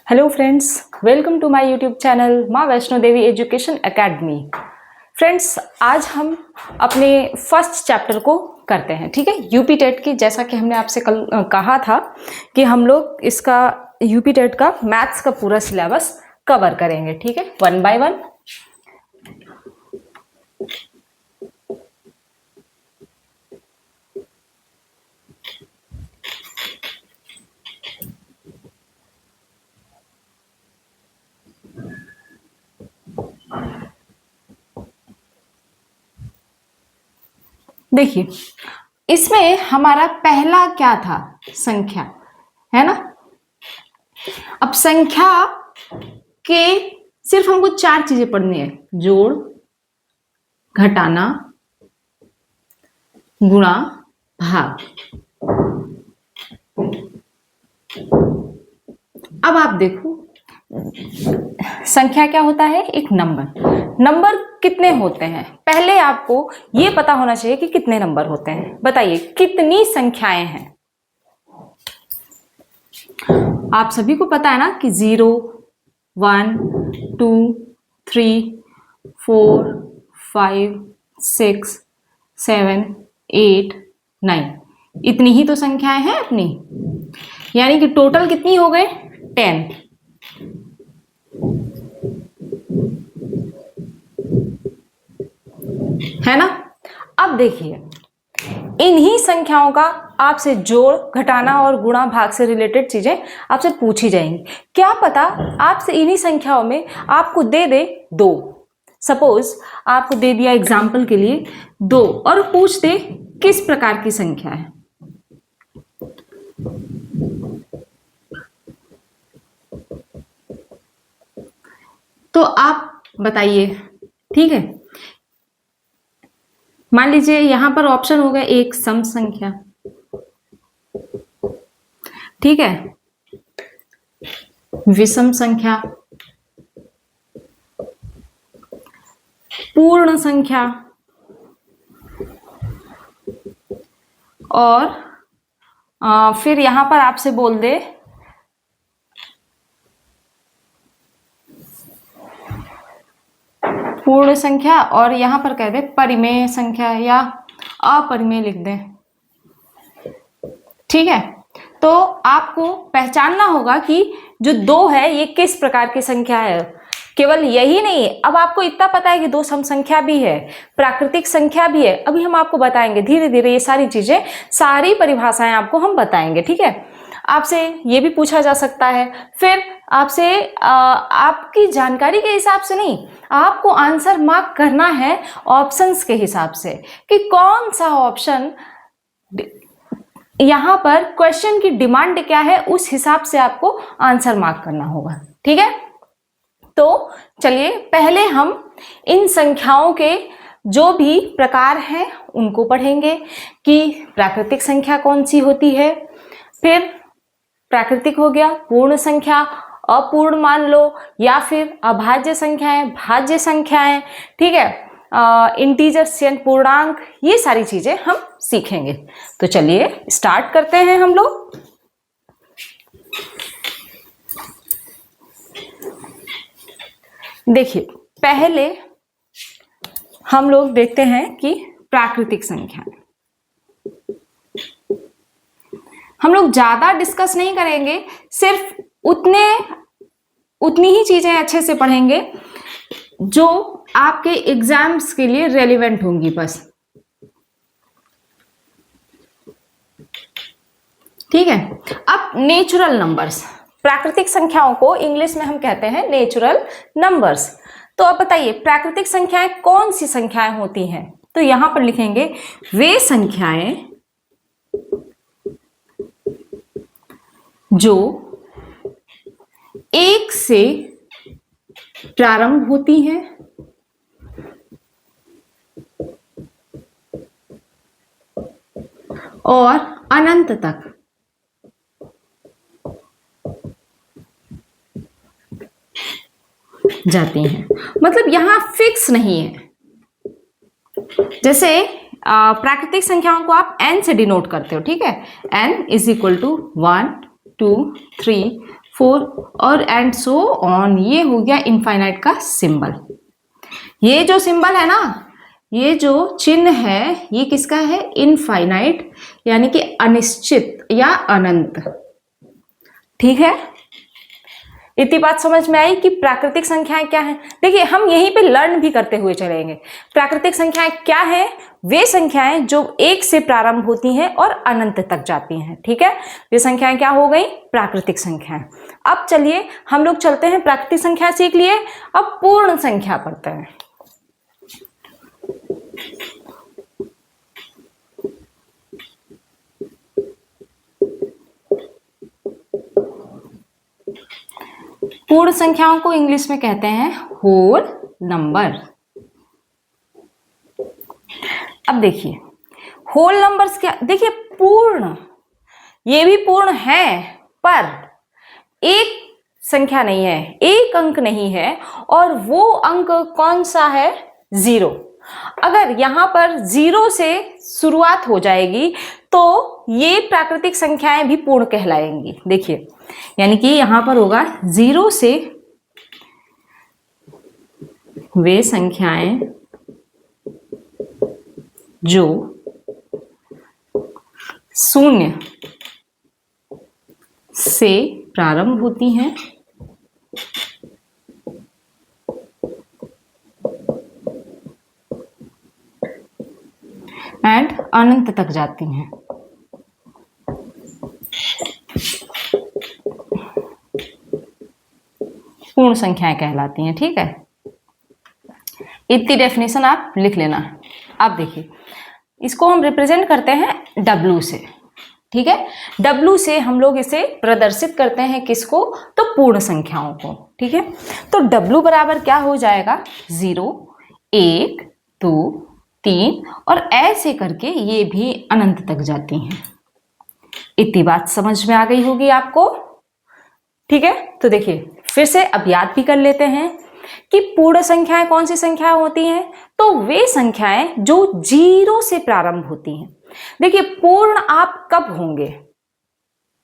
Hello friends, welcome to my YouTube channel माँ Vaishno Devi education academy. Friends, आज हम अपने फर्स्ट चैप्टर को करते हैं, ठीक है। यूपी टेट की, जैसा कि हमने आपसे कल कहा था कि हम लोग इसका यूपी टेट का मैथ्स का पूरा सिलेबस कवर करेंगे, ठीक है, वन बाय वन। देखिए, इसमें हमारा पहला क्या था? संख्या, है ना। अब संख्या के सिर्फ हमको चार चीजें पढ़नी है: जोड़, घटाना, गुणा, भाग। अब आप देखो, संख्या क्या होता है? एक नंबर। नंबर कितने होते हैं? पहले आपको ये पता होना चाहिए कि कितने नंबर होते हैं। बताइए, कितनी संख्याएं हैं? आप सभी को पता है ना कि 0, 1, 2, 3, 4, 5, 6, 7, 8, 9, इतनी ही तो संख्याएं हैं अपनी। यानी कि टोटल कितनी हो गए? 10। है ना। अब देखिए, इन्हीं संख्याओं का आपसे जोड़, घटाना और गुणा भाग से रिलेटेड चीजें आपसे पूछी जाएंगी। क्या पता आपसे इन्हीं संख्याओं में आपको दे दे 2। सपोज आपको दे दिया एग्जाम्पल के लिए 2 और पूछ दे किस प्रकार की संख्या है। तो आप बताइए, ठीक है। मान लीजिए यहां पर ऑप्शन हो गया एक सम संख्या, ठीक है, विषम संख्या, पूर्ण संख्या और फिर यहां पर आपसे बोल दे पूर्ण संख्या और यहां पर कह दे परिमेय संख्या या अपरिमेय लिख दे, ठीक है। तो आपको पहचानना होगा कि जो 2 है ये किस प्रकार की संख्या है। केवल यही नहीं, अब आपको इतना पता है कि 2 सम संख्या भी है, प्राकृतिक संख्या भी है। अभी हम आपको बताएंगे धीरे धीरे ये सारी चीजें, सारी परिभाषाएं आपको हम बताएंगे, ठीक है। आपसे ये भी पूछा जा सकता है, फिर आपसे आपकी जानकारी के हिसाब से नहीं, आपको आंसर मार्क करना है ऑप्शंस के हिसाब से कि कौन सा ऑप्शन यहां पर क्वेश्चन की डिमांड क्या है, उस हिसाब से आपको आंसर मार्क करना होगा, ठीक है। तो चलिए पहले हम इन संख्याओं के जो भी प्रकार हैं उनको पढ़ेंगे कि प्राकृतिक संख्या कौन सी होती है। फिर प्राकृतिक हो गया, पूर्ण संख्या, अपूर्ण मान लो, या फिर अभाज्य संख्याएं, भाज्य संख्याएं, ठीक है, इंटीजर्स यानी पूर्णांक, ये सारी चीजें हम सीखेंगे। तो चलिए स्टार्ट करते हैं हम लोग। देखिए, पहले हम लोग देखते हैं कि प्राकृतिक संख्या, हम लोग ज्यादा डिस्कस नहीं करेंगे, सिर्फ उतनी ही चीजें अच्छे से पढ़ेंगे जो आपके एग्जाम्स के लिए रेलिवेंट होंगी बस, ठीक है। अब नेचुरल नंबर्स, प्राकृतिक संख्याओं को इंग्लिश में हम कहते हैं नेचुरल नंबर्स। तो अब बताइए प्राकृतिक संख्याएं कौन सी संख्याएं होती हैं? तो यहां पर लिखेंगे वे संख्याएं जो 1 से प्रारंभ होती हैं और अनंत तक जाती हैं। मतलब यहां फिक्स नहीं है। जैसे प्राकृतिक संख्याओं को आप n से डिनोट करते हो, ठीक है। n इज इक्वल टू 1, 2, 3, 4 और एंड सो ऑन। ये हो गया इनफाइनाइट का सिंबल। ये जो सिंबल है ना, ये जो चिन्ह है, ये किसका है? इनफाइनाइट, यानी कि अनिश्चित या अनंत। ठीक है, इतनी बात समझ में आई कि प्राकृतिक संख्याएं क्या हैं। देखिए, हम यहीं पे लर्न भी करते हुए चलेंगे। प्राकृतिक संख्याएं क्या है? वे संख्याएं जो 1 से प्रारंभ होती हैं और अनंत तक जाती हैं। ठीक है, वे संख्याएं क्या हो गई? प्राकृतिक संख्याएं। अब चलिए हम लोग चलते हैं, प्राकृतिक संख्या सीख लिए, अब पूर्ण संख्या पढ़ते हैं। पूर्ण संख्याओं को इंग्लिश में कहते हैं होल नंबर। अब देखिए होल नंबर्स क्या, देखिए पूर्ण, ये भी पूर्ण है पर एक संख्या नहीं है, एक अंक नहीं है, और वो अंक कौन सा है? 0। अगर यहां पर 0 से शुरुआत हो जाएगी तो ये प्राकृतिक संख्याएं भी पूर्ण कहलाएंगी। देखिए, यानी कि यहां पर होगा 0 से वे संख्याएं जो 0 से प्रारंभ होती हैं एंड अनंत तक जाती हैं। पूर्ण संख्याएं कहलाती हैं। ठीक है, इतनी डेफिनेशन आप लिख लेना। अब देखिए, इसको हम रिप्रेजेंट करते हैं W से। ठीक है, W से हम लोग इसे प्रदर्शित करते हैं, किसको? तो पूर्ण संख्याओं को। ठीक है, तो W बराबर क्या हो जाएगा? 0, 1, 2, 3 और ऐसे करके ये भी अनंत तक जाती हैं। इतनी बात समझ में आ गई होगी आपको। ठीक है, तो देखिए फिर से अब याद भी कर लेते हैं कि पूर्ण संख्याएं कौन सी संख्याएं होती हैं? तो वे संख्याएं जो 0 से प्रारंभ होती हैं। देखिए, पूर्ण आप कब होंगे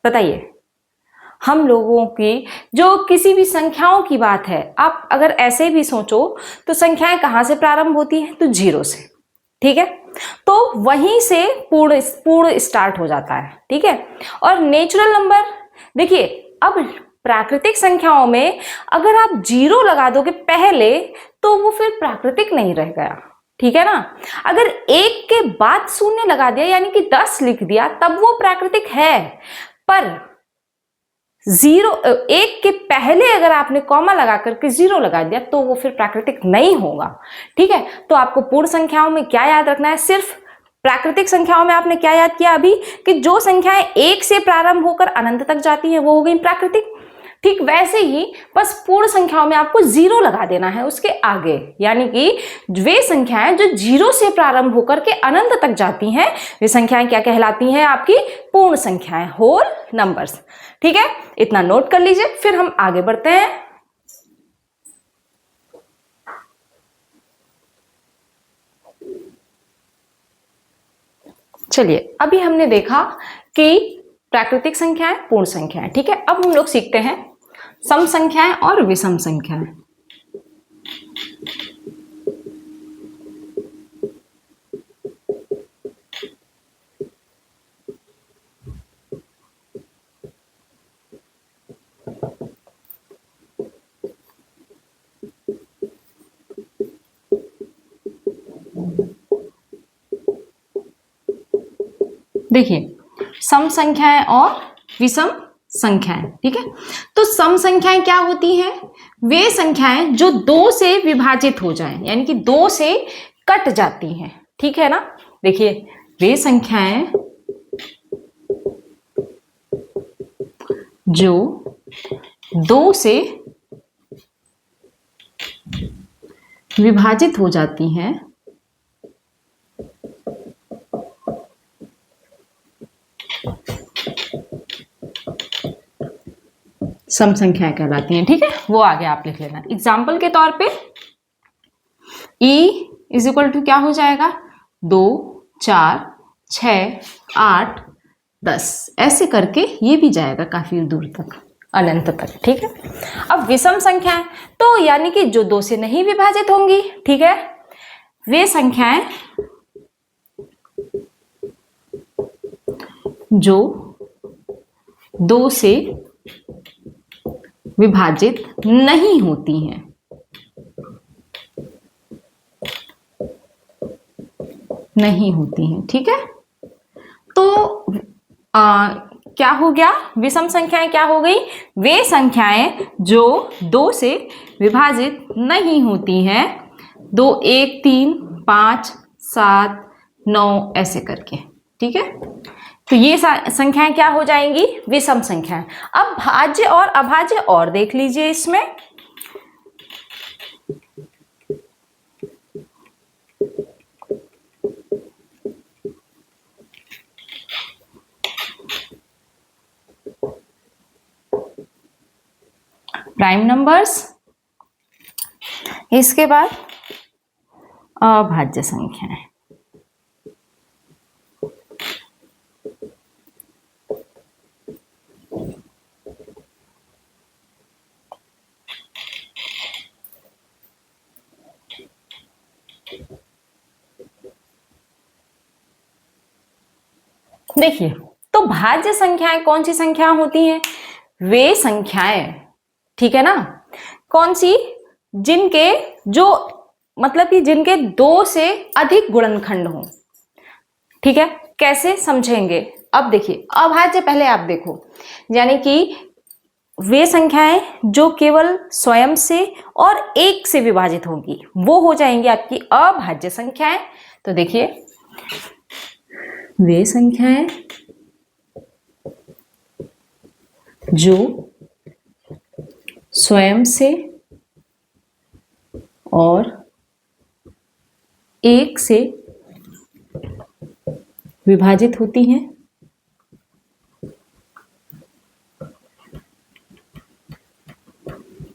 बताइए? हम लोगों की जो किसी भी संख्याओं की बात है, आप अगर ऐसे भी सोचो तो संख्याएं कहां से प्रारंभ होती हैं? तो 0 से। ठीक है, तो वहीं से पूर्ण स्टार्ट हो जाता है। ठीक है, और नेचुरल नंबर, देखिए अब प्राकृतिक संख्याओं में अगर आप 0 लगा दोगे पहले तो वो फिर प्राकृतिक नहीं रह गया। ठीक है ना, अगर 1 के बाद 0 लगा दिया यानी कि 10 लिख दिया तब वो प्राकृतिक है, पर 1 के पहले अगर आपने कॉमा लगा करके 0 लगा दिया तो वो फिर प्राकृतिक नहीं होगा। ठीक है, तो आपको पूर्ण संख्याओं में क्या याद रखना है? सिर्फ प्राकृतिक संख्याओं में आपने क्या याद किया अभी कि जो संख्याएं 1 से प्रारंभ होकर अनंत तक जाती हैं वो हो गई प्राकृतिक। ठीक वैसे ही बस पूर्ण संख्याओं में आपको 0 लगा देना है उसके आगे, यानी कि वे संख्याएं जो 0 से प्रारंभ होकर के अनंत तक जाती हैं वे संख्याएं क्या कहलाती हैं? आपकी पूर्ण संख्याएं, होल नंबर्स। ठीक है, इतना नोट कर लीजिए, फिर हम आगे बढ़ते हैं। चलिए, अभी हमने देखा कि प्राकृतिक संख्याएं, पूर्ण संख्याएं। ठीक है, अब हम लोग सीखते हैं सम संख्याएं और विषम संख्याएं। देखिए, सम संख्याएं और विषम संख्याएं। ठीक है, तो सम संख्याएं क्या होती हैं? वे संख्याएं जो 2 से विभाजित हो जाएं, यानी कि 2 से कट जाती हैं। ठीक है ना, देखिए वे संख्याएं जो 2 से विभाजित हो जाती हैं सम संख्याएं कहलाती हैं। ठीक है, वो आगे आप लिख लेना। एग्जाम्पल के तौर पे E इज इक्वल टू क्या हो जाएगा? 2, 4, 6, 8, 10, ऐसे करके ये भी जाएगा काफी दूर तक। अनंत तक। ठीक है, अब विषम संख्याएं तो यानी कि जो 2 से नहीं विभाजित होंगी। ठीक है, वे संख्याएं जो 2 से विभाजित नहीं होती हैं, नहीं होती हैं। ठीक है, तो क्या हो गया, विषम संख्याएं क्या हो गई, वे संख्याएं जो 2 से विभाजित नहीं होती हैं, 2, 1, 3, 5, 7, 9 ऐसे करके। ठीक है, तो ये संख्याएं क्या हो जाएंगी, विषम संख्याएं। अब भाज्य और अभाज्य और देख लीजिए इसमें। प्राइम नंबर्स, इसके बाद अभाज्य संख्याएं। देखिए, तो भाज्य संख्याएं कौन सी संख्याएं होती हैं, वे संख्याएं, ठीक है ना, कौन सी, जिनके जो मतलब कि जिनके 2 से अधिक गुणनखंड हो। ठीक है, कैसे समझेंगे, अब देखिए अभाज्य पहले आप देखो, यानी कि वे संख्याएं जो केवल स्वयं से और 1 से विभाजित होंगी वो हो जाएंगी आपकी अभाज्य संख्याएं। तो देखिए, वे संख्याएं जो स्वयं से और 1 से विभाजित होती हैं,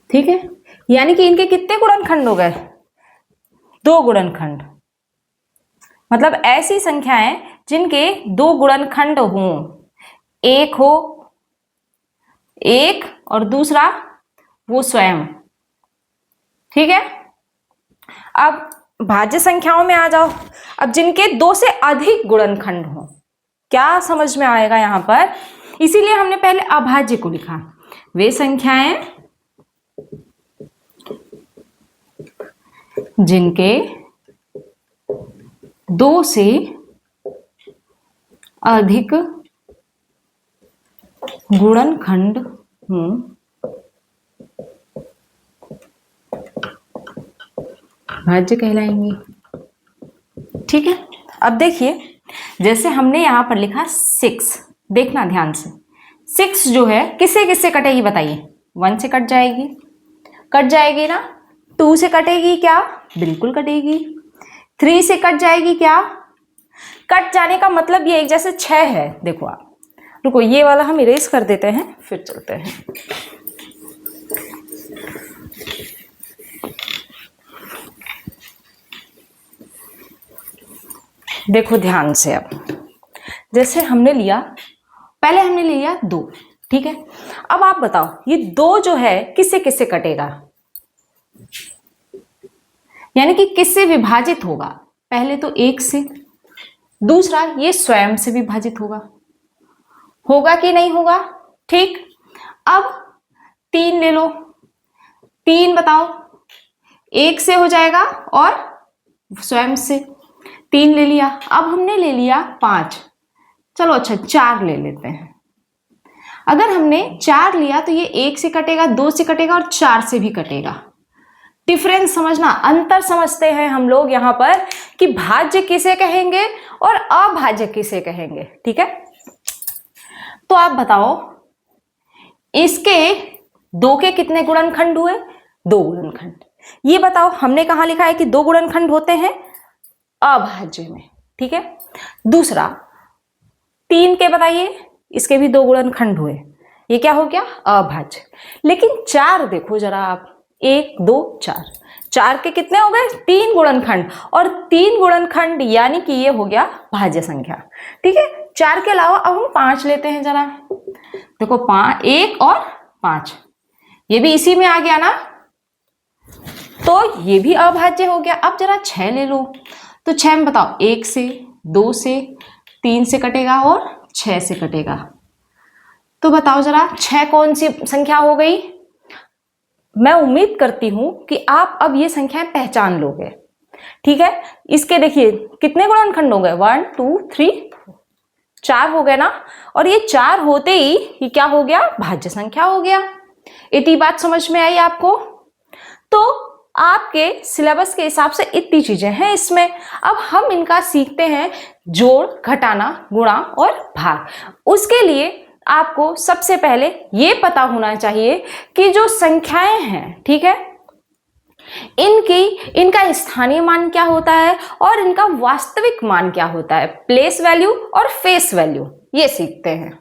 ठीक है, यानी कि इनके कितने गुणनखंड हो गए, 2 गुणनखंड। मतलब ऐसी संख्याएं जिनके 2 गुणनखंड हों, एक हो, एक और दूसरा वो स्वयं। ठीक है, अब भाज्य संख्याओं में आ जाओ। अब जिनके 2 से अधिक गुणनखंड हो, क्या समझ में आएगा यहां पर, इसीलिए हमने पहले अभाज्य को लिखा। वे संख्याएं जिनके 2 से अधिक गुणनखंड हों, भाज्य कहलाएंगी। ठीक है, अब देखिए जैसे हमने यहां पर लिखा 6, देखना ध्यान से, 6 जो है किससे किससे कटेगी बताइए, 1 से कट जाएगी, कट जाएगी ना, 2 से कटेगी क्या, बिल्कुल कटेगी, 3 से कट जाएगी क्या, कट जाने का मतलब ये एक जैसे 6 है। देखो आप, रुको ये वाला हम इरेज कर देते हैं फिर चलते हैं। देखो ध्यान से, अब जैसे हमने लिया, पहले हमने लिया 2, ठीक है, अब आप बताओ ये 2 जो है किससे किससे कटेगा, यानी कि किससे विभाजित होगा, पहले तो 1 से, दूसरा ये स्वयं से विभाजित होगा कि नहीं होगा। ठीक, अब 3 ले लो, 3 बताओ, 1 से हो जाएगा और स्वयं से, 3 ले लिया। अब हमने ले लिया 5, चलो अच्छा 4 ले लेते हैं। अगर हमने 4 लिया तो ये 1 से कटेगा, 2 से कटेगा और 4 से भी कटेगा। डिफरेंस समझना, अंतर समझते हैं हम लोग यहाँ पर कि भाज्य किसे कहेंगे और अभाज्य किसे कहेंगे। ठीक है, तो आप बताओ इसके 2 के कितने गुणनखंड हुए, 2 गुणनखंड। ये बताओ हमने कहाँ लिखा है कि 2 गुणनखंड होते हैं, अभाज्य में। ठीक है, दूसरा 3 के बताइए, इसके भी 2 गुणनखंड हुए, ये क्या हो गया, अभाज्य। लेकिन 4 देखो जरा आप, 1 2 4, 4 के कितने हो गए, 3 गुणनखंड, और 3 गुणनखंड यानी कि ये हो गया भाज्य संख्या। ठीक है, 4 के अलावा अब हम 5 लेते हैं जरा, देखो 5, 1 और 5, ये भी इसी में आ गया ना, तो ये भी अभाज्य हो गया। अब जरा 6 ले लो, तो 6 में बताओ 1 से, 2 से, 3 से कटेगा और 6 से कटेगा। तो बताओ जरा 6 कौन सी संख्या हो गई? मैं उम्मीद करती हूं कि आप अब ये संख्याएं पहचान लोगे। ठीक है, इसके देखिए कितने गुणनखंड हो गए, 1 2 3 4 हो गए ना, और ये 4 होते ही ये क्या हो गया, भाज्य संख्या हो गया। इतनी बात समझ में आई आपको? तो आपके सिलेबस के हिसाब से इतनी चीजें हैं इसमें। अब हम इनका सीखते हैं जोड़, घटाना, गुणा और भाग। उसके लिए आपको सबसे पहले ये पता होना चाहिए कि जो संख्याएं हैं, ठीक है, इनका स्थानीय मान क्या होता है और इनका वास्तविक मान क्या होता है, प्लेस वैल्यू और फेस वैल्यू, ये सीखते हैं।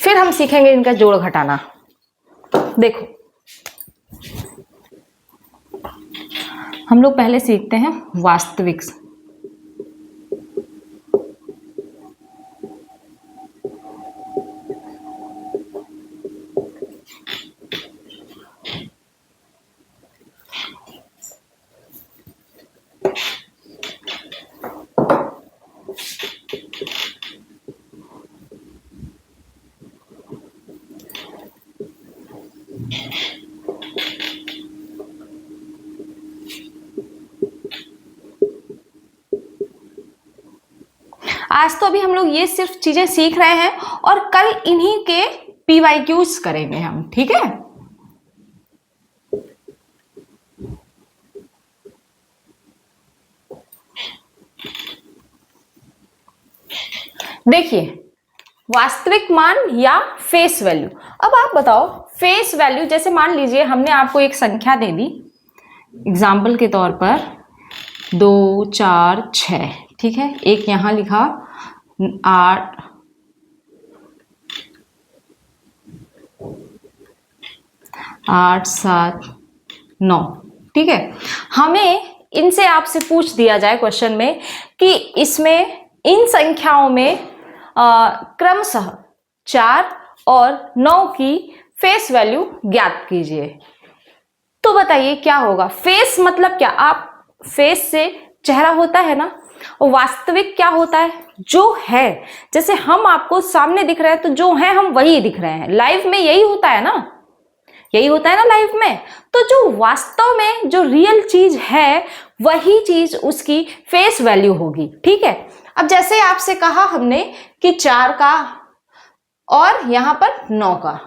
फिर हम सीखेंगे इनका जोड़ घटाना। देखो, हम लोग पहले सीखते हैं वास्तविक। आज तो अभी हम लोग ये सिर्फ चीजें सीख रहे हैं और कल इन्हीं के PYQs करेंगे हम, ठीक है। देखिए, वास्तविक मान या फेस वैल्यू। अब आप बताओ फेस वैल्यू, जैसे मान लीजिए हमने आपको एक संख्या दे दी एग्जाम्पल के तौर पर 2 4 6, ठीक है, एक यहां लिखा 8 8 7 9, ठीक है। हमें इनसे आपसे पूछ दिया जाए क्वेश्चन में कि इसमें इन संख्याओं में क्रमशः 4 और 9 की फेस वैल्यू ज्ञात कीजिए। तो बताइए क्या होगा? फेस मतलब क्या? आप फेस से चेहरा होता है ना, और वास्तविक क्या होता है? जो है, जैसे हम आपको सामने दिख रहे हैं तो जो है हम वही दिख रहे हैं। लाइव में यही होता है ना, यही होता है ना लाइव में। तो जो वास्तव में जो रियल चीज है वही चीज उसकी फेस वैल्यू होगी, ठीक है। अब जैसे आपसे कहा हमने कि 4 का और यहां पर 9 का,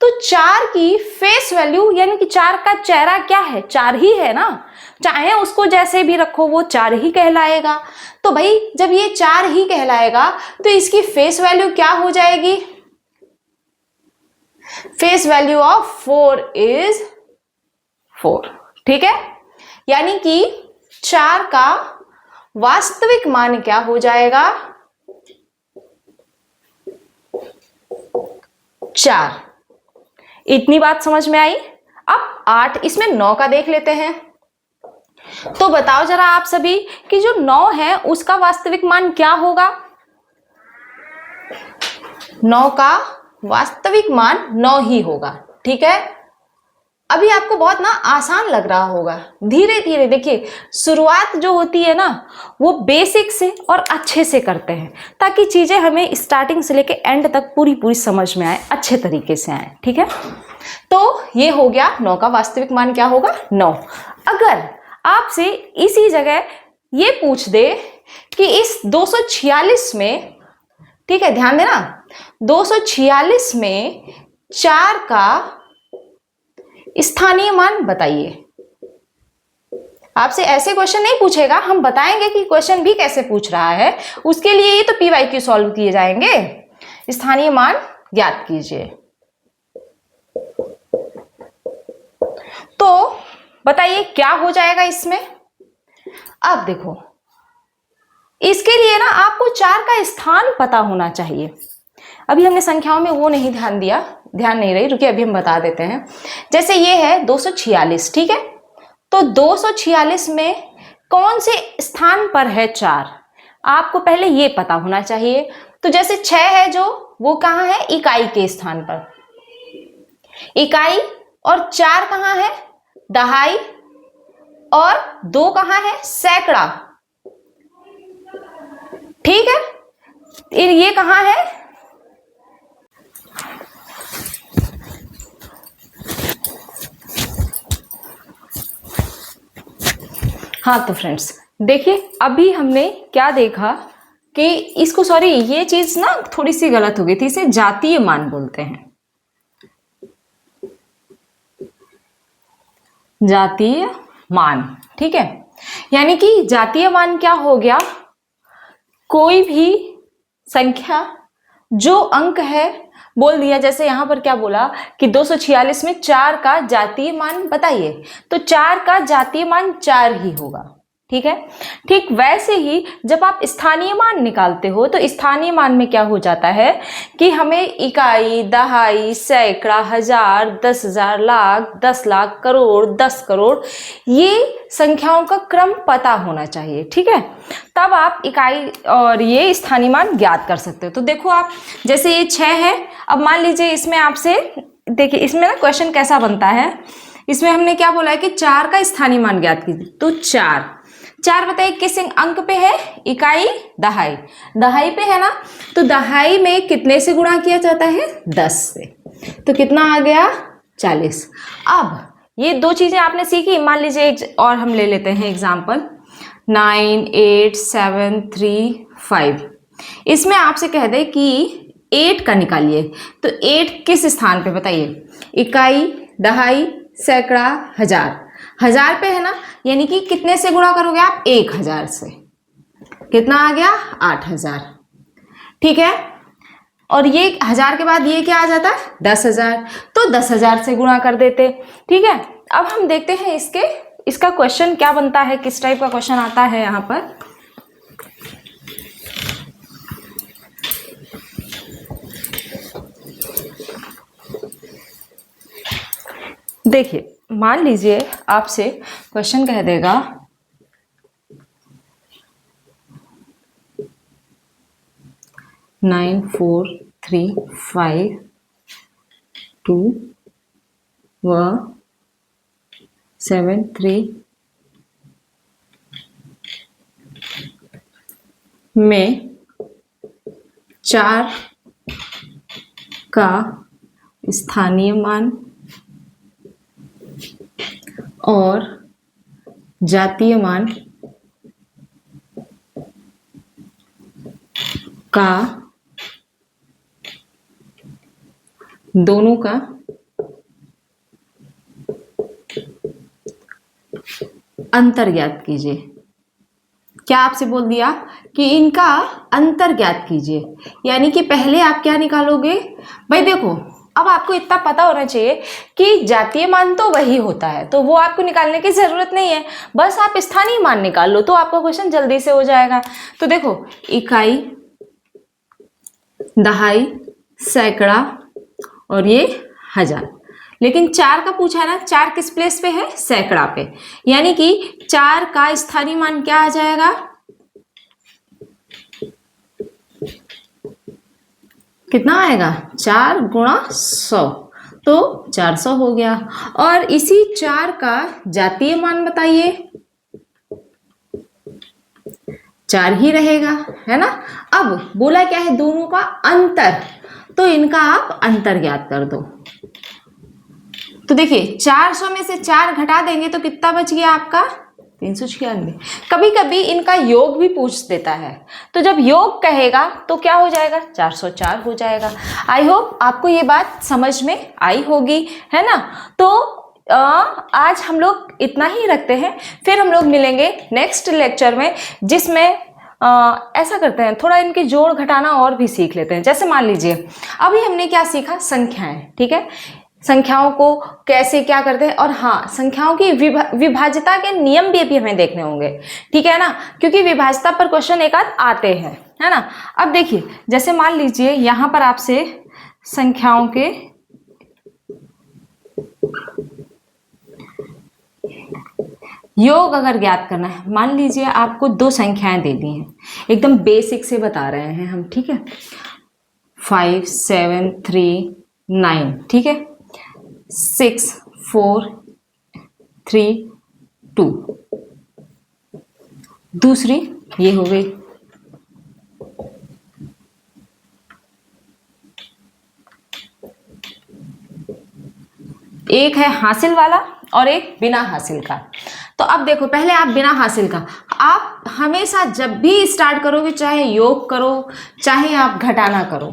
तो 4 की फेस वैल्यू यानी कि 4 का चेहरा क्या है? 4 ही है ना, चाहे उसको जैसे भी रखो वो 4 ही कहलाएगा। तो भाई जब ये 4 ही कहलाएगा तो इसकी फेस वैल्यू क्या हो जाएगी? फेस वैल्यू ऑफ 4 इज 4, ठीक है। यानी कि 4 का वास्तविक मान क्या हो जाएगा? 4। इतनी बात समझ में आई। अब 8, इसमें 9 का देख लेते हैं। तो बताओ जरा आप सभी कि जो 9 है उसका वास्तविक मान क्या होगा? 9 का वास्तविक मान 9 ही होगा, ठीक है। अभी आपको बहुत ना आसान लग रहा होगा। धीरे धीरे देखिए, शुरुआत जो होती है ना वो बेसिक से और अच्छे से करते हैं ताकि चीजें हमें स्टार्टिंग से लेके एंड तक पूरी समझ में आए, अच्छे तरीके से आए, ठीक है। तो ये हो गया 9 का वास्तविक मान क्या होगा? 9। अगर आपसे इसी जगह ये पूछ दे कि इस 246 में, ठीक है, ध्यान देना, 246 में 4 का स्थानीय मान बताइए। आपसे ऐसे क्वेश्चन नहीं पूछेगा, हम बताएंगे कि क्वेश्चन भी कैसे पूछ रहा है। उसके लिए ये तो PYQ सॉल्व किए जाएंगे। स्थानीय मान ज्ञात कीजिए। तो बताइए क्या हो जाएगा इसमें? अब देखो, इसके लिए ना आपको 4 का स्थान पता होना चाहिए। अभी हमने संख्याओं में वो नहीं ध्यान दिया, ध्यान नहीं रही, रुकिए अभी हम बता देते हैं। जैसे ये है 246, ठीक है, तो 246 में कौन से स्थान पर है 4, आपको पहले ये पता होना चाहिए। तो जैसे 6 है जो, वो कहाँ है, इकाई के स्थान पर, इकाई, और 4 कहाँ है, दहाई, और 2 कहाँ है, सैकड़ा, ठीक है। ये कहाँ है, हाँ तो फ्रेंड्स देखिए अभी हमने क्या देखा कि इसको, सॉरी ये चीज ना थोड़ी सी गलत हो गई थी, इसे जातीय मान बोलते हैं, जातीय मान, ठीक है। यानी कि जातीय मान क्या हो गया, कोई भी संख्या जो अंक है, बोल दिया, जैसे यहां पर क्या बोला कि 246 में 4 का जातीय मान बताइए, तो 4 का जातीय मान 4 ही होगा, ठीक है। ठीक वैसे ही जब आप स्थानीय मान निकालते हो तो स्थानीय मान में क्या हो जाता है कि हमें इकाई, दहाई, सैकड़ा, हजार, 10,000, लाख, 10 लाख, करोड़, 10 करोड़, ये संख्याओं का क्रम पता होना चाहिए, ठीक है, तब आप इकाई और ये स्थानीय मान ज्ञात कर सकते हो। तो देखो आप, जैसे ये 6 है, अब मान लीजिए इसमें आपसे, देखिए इसमें ना क्वेश्चन कैसा बनता है, इसमें हमने क्या बोला है कि 4 का स्थानीय मान ज्ञात कीजिए, तो 4 बताइए किस अंक पे है, इकाई, दहाई, दहाई पे है ना, तो दहाई में कितने से गुणा किया जाता है, 10 से, तो कितना आ गया, 40। अब ये दो चीजें आपने सीखी, मान लीजिए और हम ले लेते हैं एग्जाम्पल 9, 8, 7, 3, 5, इसमें आपसे कह दे कि 8 का निकालिए, तो 8 किस स्थान पे बताइए, इकाई, दहाई, सैकड़ा, हजार, हजार पे है ना, यानी कि कितने से गुणा करोगे आप, 1000 से, कितना आ गया, 8000, ठीक है। और ये 1000 के बाद ये क्या आ जाता है, 10,000, तो 10,000 से गुणा कर देते, ठीक है। अब हम देखते हैं इसका क्वेश्चन क्या बनता है, किस टाइप का क्वेश्चन आता है यहां पर। देखिए मान लीजिए आपसे क्वेश्चन कह देगा 9, 4, 3, 5, 2 व 7, 3 में 4 का स्थानीय मान और जातीय मान का दोनों का अंतर ज्ञात कीजिए। क्या आपसे बोल दिया कि इनका अंतर ज्ञात कीजिए, यानी कि पहले आप क्या निकालोगे, भाई देखो अब आपको इतना पता होना चाहिए कि जातीय मान तो वही होता है, तो वो आपको निकालने की जरूरत नहीं है, बस आप स्थानीय मान निकाल लो तो आपका क्वेश्चन जल्दी से हो जाएगा। तो देखो इकाई, दहाई, सैकड़ा और ये हजार, लेकिन 4 का पूछा है ना, 4 किस प्लेस पे है, सैकड़ा पे, यानी कि 4 का स्थानीय मान क्या आ जाएगा, कितना आएगा, 4 गुणा 100, तो 400 हो गया। और इसी 4 का जातीय मान बताइए, 4 ही रहेगा, है ना। अब बोला क्या है, दोनों का अंतर, तो इनका आप अंतर ज्ञात कर दो। तो देखिए 400 में से 4 घटा देंगे तो कितना बच गया आपका, 396। कभी कभी इनका योग भी पूछ देता है, तो जब योग कहेगा तो क्या हो जाएगा, 404 हो जाएगा। आई होप आपको ये बात समझ में आई होगी, है ना। तो आज हम लोग इतना ही रखते हैं, फिर हम लोग मिलेंगे नेक्स्ट लेक्चर में, जिसमें ऐसा करते हैं थोड़ा इनके जोड़ घटाना और भी सीख लेते हैं। जैसे मान लीजिए अभी हमने क्या सीखा, संख्याएं, ठीक है, संख्याओं को कैसे क्या करते हैं, और हाँ संख्याओं की विभाज्यता के नियम भी अभी हमें देखने होंगे, ठीक है ना, क्योंकि विभाज्यता पर क्वेश्चन एक आध आते हैं, है ना। अब देखिए जैसे मान लीजिए यहाँ पर आपसे संख्याओं के योग अगर ज्ञात करना है, मान लीजिए आपको दो संख्याएं दे दी हैं, एकदम बेसिक से बता रहे हैं हम, ठीक है, 5 7 3 9, ठीक है, 6 4 3 2। दूसरी ये हो गई, एक है हासिल वाला और एक बिना हासिल का। तो अब देखो, पहले आप बिना हासिल का, आप हमेशा जब भी स्टार्ट करोगे, चाहे योग करो चाहे आप घटाना करो,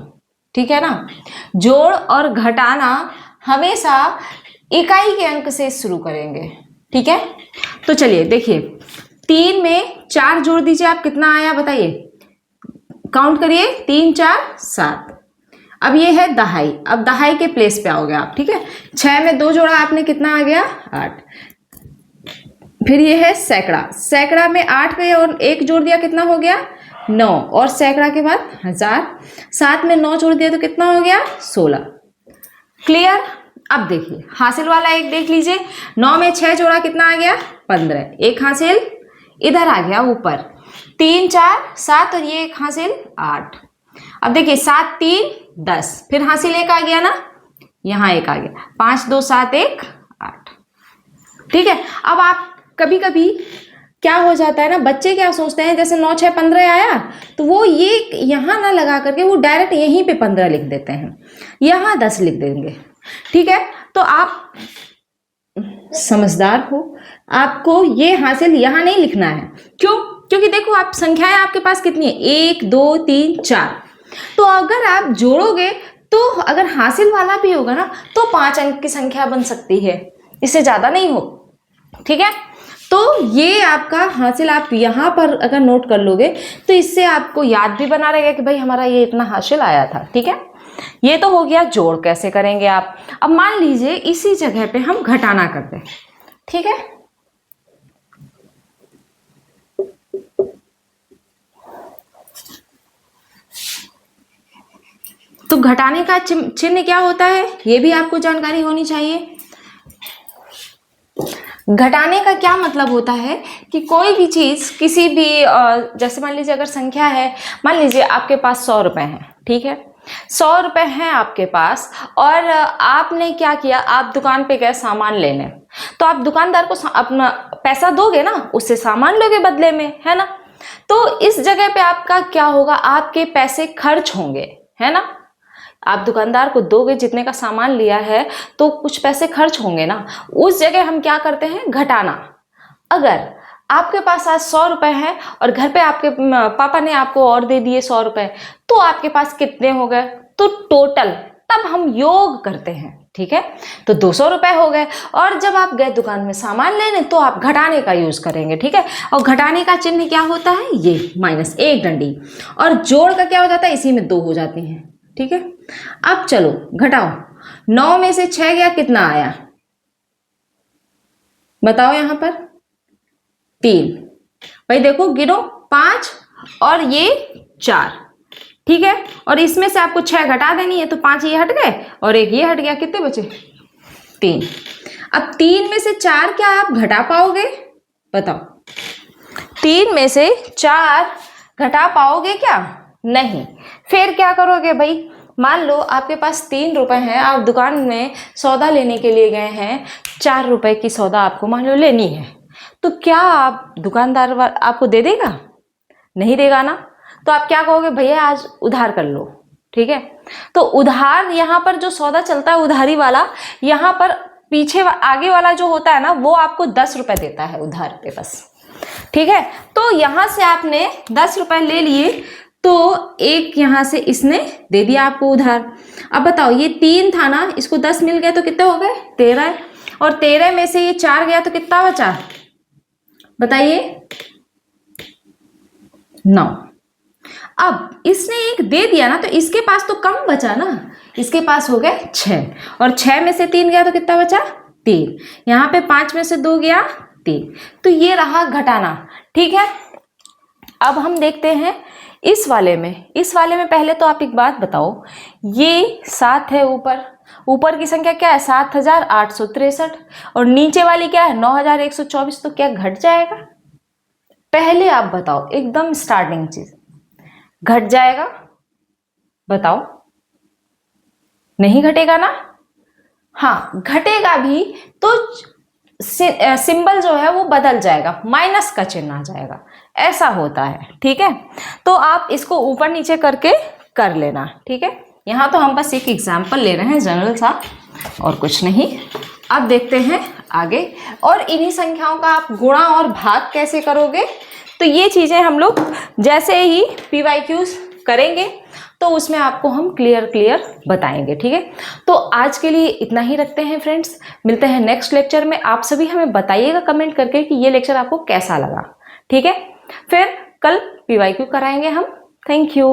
ठीक है ना, जोड़ और घटाना हमेशा इकाई के अंक से शुरू करेंगे, ठीक है। तो चलिए देखिए, 3 में 4 जोड़ दीजिए, आप कितना आया बताइए, काउंट करिए, 3 4 7। अब ये है दहाई, अब दहाई के प्लेस पे आओगे आप, ठीक है। 6 में 2 जोड़ा आपने, कितना आ गया 8। फिर ये है सैकड़ा, सैकड़ा में 8 गए और 1 जोड़ दिया, कितना हो गया 9, और सैकड़ा के बाद 1000। 7 में 9 जोड़ दिया तो कितना हो गया 16। क्लियर। अब देखिए हासिल वाला एक देख लीजिए, 9 में 6 जोड़ा, कितना आ गया 15, एक हासिल इधर आ गया ऊपर, 3 4 7 और ये एक हासिल 8। अब देखिए 7 3 10, फिर हासिल एक आ गया ना, यहाँ एक आ गया, 5 2 7 1 8, ठीक है। अब आप कभी कभी क्या हो जाता है ना, बच्चे क्या सोचते हैं, जैसे 9 6 15 आया तो वो ये यहाँ ना लगा करके वो डायरेक्ट यहीं पे 15 लिख देते हैं, यहाँ 10 लिख देंगे, ठीक है। तो आप समझदार हो, आपको ये हासिल यहाँ नहीं लिखना है, क्यों, क्योंकि देखो आप संख्याएं आपके पास कितनी है, 1 2 3 4, तो अगर आप जोड़ोगे तो अगर हासिल वाला भी होगा ना तो 5 अंक की संख्या बन सकती है, इससे ज्यादा नहीं हो, ठीक है। तो ये आपका हासिल आप यहाँ पर अगर नोट कर लोगे तो इससे आपको याद भी बना रहेगा कि भाई हमारा ये इतना हासिल आया था, ठीक है। ये तो हो गया जोड़ कैसे करेंगे आप। अब मान लीजिए इसी जगह पे हम घटाना करते हैं, ठीक है। तो घटाने का चिन्ह क्या होता है ये भी आपको जानकारी होनी चाहिए। घटाने का क्या मतलब होता है कि कोई भी चीज किसी भी जैसे मान लीजिए अगर संख्या है, मान लीजिए आपके पास 100 रुपए हैं, ठीक है, 100 रुपए हैं आपके पास, और आपने क्या किया, आप दुकान पे गए सामान लेने, तो आप दुकानदार को अपना पैसा दोगे ना, उससे सामान लोगे बदले में, है ना। तो इस जगह पे आपका क्या होगा, आपके पैसे खर्च होंगे, है ना। आप दुकानदार को दोगे, जितने का सामान लिया है तो कुछ पैसे खर्च होंगे ना, उस जगह हम क्या करते हैं, घटाना। अगर आपके पास आज 100 रुपए हैं और घर पे आपके पापा ने आपको और दे दिए 100 रुपए, तो आपके पास कितने हो गए, तो टोटल तब हम योग करते हैं, ठीक है। तो 200 रुपए हो गए, और जब आप गए दुकान में सामान लेने तो आप घटाने का यूज करेंगे, ठीक है। और घटाने का चिन्ह क्या होता है, ये -1 डंडी, और जोड़ का क्या हो जाता है, इसी में 2 हो जाते हैं, ठीक है। अब चलो घटाओ, 9 में से 6 गया, कितना आया बताओ, यहां पर 3, भाई देखो गिनो, 5 और ये 4, ठीक है। और इसमें से आपको 6 घटा देनी है, तो 5 ये हट गए और एक ये हट गया, कितने बचे 3। अब 3 में से 4 क्या आप घटा पाओगे बताओ, 3 में से 4 घटा पाओगे क्या, नहीं। फिर क्या करोगे भाई, मान लो आपके पास 3 रुपए हैं, आप दुकान में सौदा लेने के लिए गए हैं, 4 रुपए की सौदा आपको मान लो लेनी है, तो क्या आप दुकानदार आपको दे देगा, नहीं देगा ना। तो आप क्या कहोगे, भैया आज उधार कर लो, ठीक है। तो उधार यहाँ पर जो सौदा चलता है उधारी वाला, यहाँ पर पीछे आगे वाला जो होता है ना, वो आपको 10 रुपए देता है उधार पे बस, ठीक है। तो यहाँ से आपने 10 रुपए ले लिए, तो एक यहां से इसने दे दिया आपको उधार। अब बताओ, ये 3 था ना, इसको 10 मिल गए तो कितने हो गए 13, और 13 में से ये 4 गया तो कितना बचा बताइए 9। अब इसने एक दे दिया ना, तो इसके पास तो कम बचा ना, इसके पास हो गए 6, और 6 में से 3 गया तो कितना बचा 3, यहाँ पे 5 में से 2 गया 3, तो ये रहा घटाना, ठीक है। अब हम देखते हैं इस वाले में पहले तो आप एक बात बताओ, ये 7 है ऊपर ऊपर की संख्या क्या है 7863 और नीचे वाली क्या है 9124, तो क्या घट जाएगा? पहले आप बताओ, एकदम स्टार्टिंग चीज, घट जाएगा? बताओ, नहीं घटेगा ना? हाँ, घटेगा भी तो सिंबल जो है वो बदल जाएगा, माइनस का चिन्ह आ जाएगा, ऐसा होता है। ठीक है, तो आप इसको ऊपर नीचे करके कर लेना। ठीक है, यहाँ तो हम बस एक एग्जाम्पल ले रहे हैं जनरल सा, और कुछ नहीं। अब देखते हैं आगे, और इन्हीं संख्याओं का आप गुणा और भाग कैसे करोगे, तो ये चीजें हम लोग जैसे ही PYQs करेंगे तो उसमें आपको हम क्लियर बताएंगे। ठीक है, तो आज के लिए इतना ही रखते हैं फ्रेंड्स, मिलते हैं नेक्स्ट लेक्चर में। आप सभी हमें बताइएगा कमेंट करके कि ये लेक्चर आपको कैसा लगा। ठीक है, फिर कल PYQ कराएंगे हम। Thank you.